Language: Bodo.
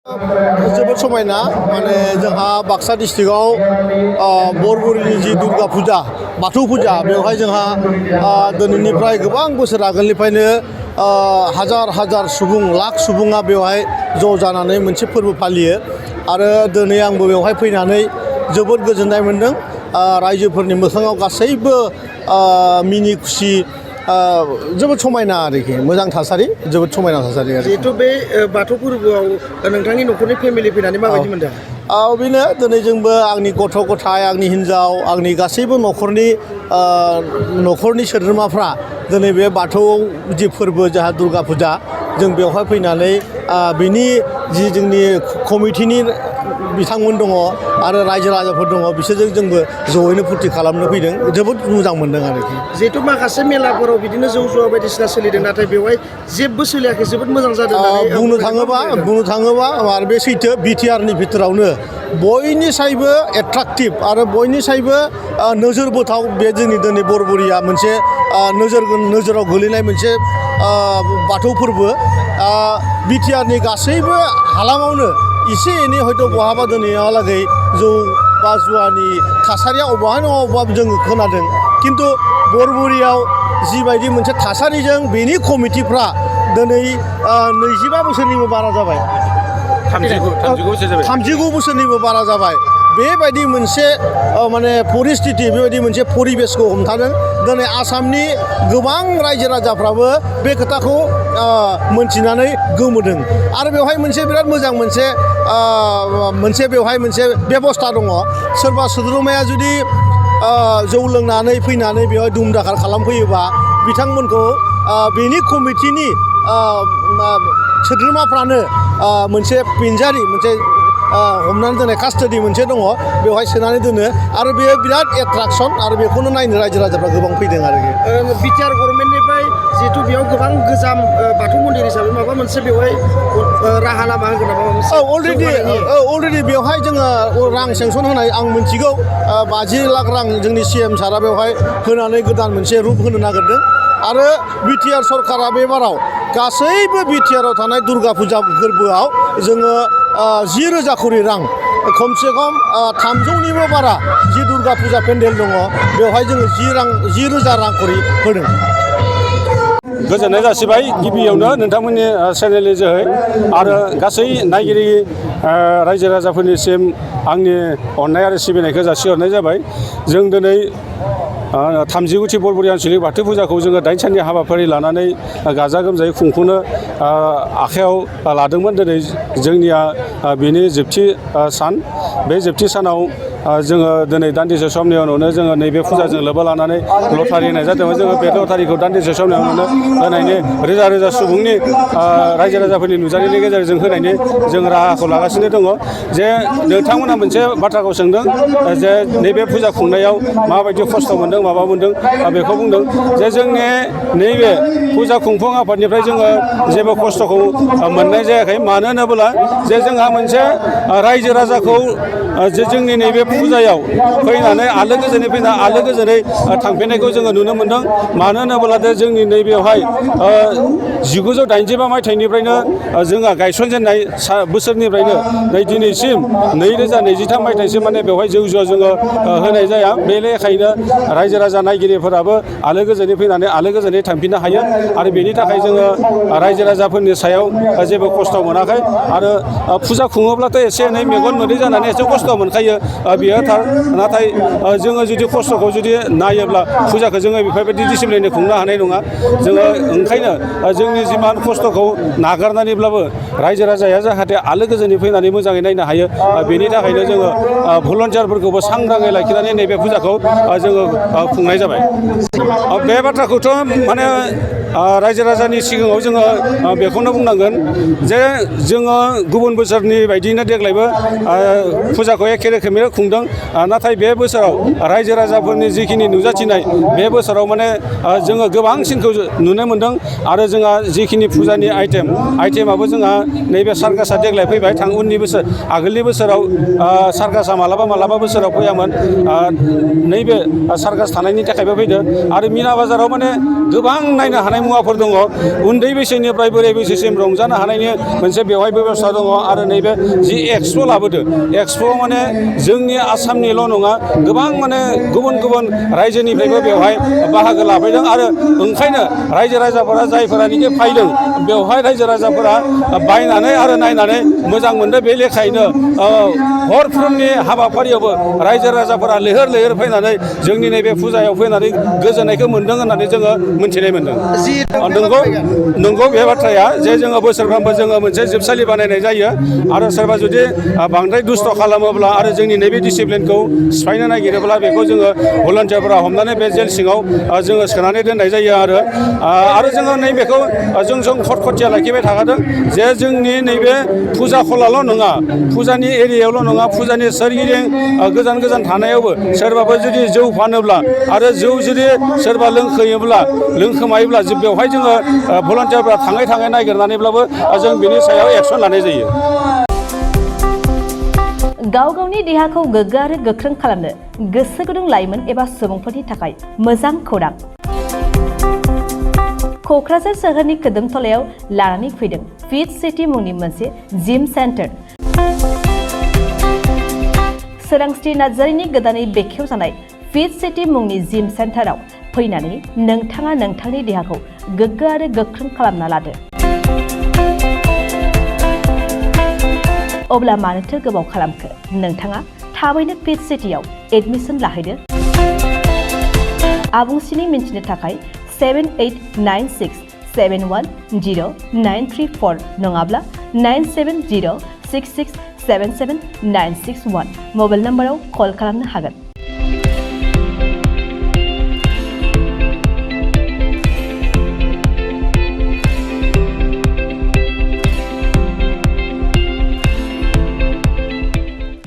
जोबोद समायना माने जोंहा बाक्सा डिस्ट्रिक्टआव बरबुरिनि जि दुर्गा फुजा बाथौ फुजा बेवहाय जोंहा दिनैनिफ्राय गोबां बोसोर आगोलनिफ्रायनो हाजार हाजार सुबुं लाख सुबुङा बेवहाय ज' जानानै मोनसे फोरबो फालियो आरो दिनै आंबो बेवहाय फैनानै जोबोद गोजोननाय मोन्दों। रायजोफोरनि मोखाङाव गासैबो मिनि खुसि जोबोद समायना आरोखि मोजां थासारि जोबोद समायना थासारि आरो जिहेतु बे बाथौ फोरबोआव नोंथांनि न'खरनि फेमिलि फैनानै माबायदि मोनदों? बेनो दिनै जोंबो आंनि गथ' गथाय आंनि हिन्जाव आंनि गासैबो न'खरनि सोद्रोमाफ्रा दिनै बे बाथौआव जि फोरबो जोंहा दुर्गा फुजा जों बेवहाय फैनानै बिनि जि जोंनि कमिटिनि बिथांमोन दङ आरो रायजो राजाफोर दङ बिसोरजों जोंबो जयैनो फुरथि खालामनो फैदों जोबोद मोजां मोनदों आरोखि। जिहेतु माखासे मेलाफोराव बिदिनो जौ जुवा बायदिसिना सोलिदों नाथाय बेवहाय जेबो सोलियाखै जोबोद मोजां जादों। बुंनो थाङोबा आरो बे सैथो बिटिआरनि भितरावनो बयनिसायबो एट्राक्टिभ आरो बयनिसायबो नोजोर बोथाव बे जोंनि दिनै बरबुरिया मोनसे नोजोराव गोलैनाय मोनसे बाथौ फोरबो। बिटिआरनि गासैबो हालामावनो एसे एनै हयथ' बहाबा दिनैहालागै जौ बा जुवानि थासारिया अबेबा नङा अबेबा जोङो खोनादों खिन्थु बरबुरियाव जिबायदि मोनसे थासारिजों बेनि कमिटिफ्रा दिनै 25 बोसोरनिबो बारा जाबाय 39 बोसोरनिबो बारा जाबाय बेबायदि मोनसे माने परिस्थिति बेबायदि मोनसे परिबेसखौ हमथादों। दिनै आसामनि गोबां रायजो राजाफ्राबो बे खोथाखौ मोनथिनानै गोमोदों आरो बेवहाय मोनसे बिराद मोजां मोनसे बेवहाय मोनसे बेबस्था दङ। सोरबा सोद्रोमाया जुदि जौ लोंनानै फैनानै बेवहाय दुम दाखाल खालामफैयोबा बिथांमोनखौ बेनि कमिटिनि सोद्रोमाफ्रानो मोनसे पिनजारि मोनसे हमनानै दोननाय कास्टडि मोनसे दङ बेवहाय सोनानै दोनो आरो बेयो बिराद एट्राकसन आरो बेखौनो नायनो रायजो राजाफ्रा गोबां फैदों आरोखि। बिटिआर गभर्नमेन्टनिफ्राय जिहेतु बेयाव गोबां गोजाम बाथौ मन्दिर हिसाबै माबा मोनसे बेवहाय राहा लामा होगोन नामा? अलरेडि बेवहाय जोङो रां सेंसन होनाय आं मिथिगौ 50 लाख रां जोंनि CM सारा बेवहाय होनानै गोदान मोनसे रुप होनो नागिरदों आरो बिटिआर सरकारा बे बाराव गासैबो बिटिआराव थानाय दुर्गा फुजा फोरबोआव जोङो 10,000 करि रां खमसे खम 300निबो बारा जि दुर्गा फुजा पेन्डेल दङ बेवहाय जोङो 10,000 रां करि होदों। गोजोननाय जासिबाय गिबियावनो नोंथांमोननि चेनेलनि जोहै आरो गासै नायगिरि रायजो राजाफोरनिसिम आंनि अननाय आरो सिबिनायखौ जासिहरनाय जाबाय। जों दिनै 30 बरबुरि आन्सलिक बाथौ फुजाखौ जोङो 8 साननि हाबाफारि लानानै गाजा गोमजायै खुंफुंनो आखायाव लादोंमोन। दिनै जोंनिया बेनि जोबथि सान बे जोबथि सानाव जोङो दिनै दान्दिसे समनि उनावनो जोङो नैबे फुजाजों लोब्बा लानानै लटारि होनाय जादोंमोन। जोङो बे लटारिखौ दान्दिसे समनि उनावनो होनायनि रोजा रोजा सुबुंनि रायजो राजाफोरनि नुजानायनि गेजेरजों होनायनि जों राहाखौ लागासिनो दङ। जे नोंथांमोना मोनसे बाथ्राखौ सोंदों जे नैबे फुजा खुंनायाव माबायदि खस्थ' मोन्दों माबा मोन्दों बेखौ बुंदों जे जोंनि नैबे फुजा खुंफुं आफादनिफ्राय जोङो जेबो खस्थ'खौ मोननाय जायाखै। मानो होनोब्ला जे जोंहा मोनसे रायजो राजाखौ जे जोंनि नैबे फुजायाव फैनानै आलो गोजोनै आलो गोजोनै थांफिननायखौ जोङो नुनो मोन्दों। मानो होनोब्ला जोंनि नैबेयावहाय 1985 मायथाइनिफ्रायनो जोंहा गायसनजेननाय बोसोरनिफ्रायनो नै दिनैसिम 2023 मायथाइसिम माने बेवहाय जौ जुवा जोङो होनाय जाया। बे लेखायैनो रायजो राजा नायगिरिफोराबो आलो गोजोनै फैनानै आलो गोजोनै थांफिननो हायो आरो बेनि थाखाय जोङो रायजो राजाफोरनि सायाव जेबो खस्थ' मोनाखै। आरो फुजा खुङोब्लाथ' एसे एनै मेगन मोदै जानानै एसे खस्थ' मोनखायो बेयो थार। नाथाय जोङो जुदि खस्थ'खौ जुदि नायोब्ला फुजाखौ जोङो बेफोरबायदि डिसिप्लिनै खुंनो हानाय नङा। जोङो ओंखायनो जोंनि जिमान खस्थ'खौ नागारनानैब्लाबो रायजो राजाया जाहाथे आलो गोजोनै फैनानै मोजाङै नायनो हायो बेनि थाखायनो जोङो भलन्टियारफोरखौबो सांग्राङै लाखिनानै नैबे फुजाखौ जोङो खुंनाय जाबाय। बे बाथ्राखौथ' माने रायजो राजानि सिगाङाव जोङो बेखौनो बुंनांगोन जे जोङो गुबुन बोसोरनि बायदियैनो देग्लायबो फुजाखौ एखे रोखोमैनो खुंदों। नाथाय बे बोसोराव रायजो राजाफोरनि जिखिनि नुजाथिनाय बे बोसोराव माने जोङो गोबांसिनखौ नुनो मोन्दों। आरो जोंहा जिखिनि फुजानि आइटेमाबो जोंहा नैबे सार्कासआ देग्लाय फैबाय। उननि बोसोर आगोलनि बोसोराव सार्कासआ मालाबा बोसोराव फैयामोन। नैबे सार्कास थानायनि थाखायबो फैदों आरो मिना बाजाराव माने गोबां नायनो हानाय जानाय मुवाफोर दङ उन्दै बैसोनिफ्राय बोराय बैसोसिम रंजानो हानायनि मोनसे बेवहाय बेबस्था दङ आरो नैबे जि एक्सप' लाबोदो एक्सप'आव माने जोंनि आसामनिल' नङा गोबां माने गुबुन गुबुन रायजोनिफ्रायबो बेवहाय बाहागो लाफैदों आरो ओंखायनो रायजो राजाफोरा जायफोरानोखि फैदों बेवहाय रायजो राजाफोरा बायनानै आरो नायनानै मोजां मोनदों बे लेखायैनो हरफ्रोमनि हाबाफारियावबो रायजो राजाफोरा लैहोर लैहोर फैनानै जोंनि नैबे फुजायाव फैनानै गोजोननायखौ मोन्दों होननानै जोङो मिन्थिनाय मोन्दों नंगौ बे बाथ्राया जे जोङो बोसोरफ्रोमबो जोङो मोनसे जोबसालि बानायनाय जायो आरो सोरबा जुदि बांद्राय दुस्थ' खालामोब्ला आरो जोंनि नैबे डिसिप्लिनखौ सिफायनो नागिरोब्ला बेखौ जोङो भलन्टियारफोरा हमनानै बे जेल सिङाव जोङो सोनानै दोननाय जायो आरो जोङो नैबेखौ जों खटखटिया लाखिबाय थाखादों जे जोंनि नैबे फुजा खलाल' नङा फुजानि एरियायावल' नङा फुजानि सोरगिदिं गोजान गोजान थानायावबो सोरबाबो जुदि जौ फानोब्ला आरो जौ जुदि सोरबा लोंखोमायोब्ला बेवहाय जोङो भलन्टियारफ्रा थाङै नागिरनानैब्लाबो जों बिनि सायाव एक्सन लानाय जायो। गाव गावनि देहाखौ गोग्गो आरो गोख्रों खालामनो गोसो गुदुं लाइमोन एबा सुबुंफोरनि थाखाय मोजां खौरां क'क्राझार सोहोरनि खोदोमथलायाव लानानै फैदों फिट सिटी मुंनि मोनसे जिम सेन्टार सोरांस्रि नार्जारिनि गोदानै बेखेवजानाय फिट सिटी मुंनि जिम सेन्टाराव फैनानै नोंथाङा नोंथांनि देहाखौ गोग्गो आरो गोख्रों खालामना लादो। अब्ला मानोथो गोबाव खालामखो नोंथाङा थाबैनो फिट सिटीआव एडमिसन लाहैदो। आबुंसिनै मिन्थिनो थाखाय 7896710934 नङाब्ला 9706677961 मबाइल नम्बराव कल खालामनो हागोन।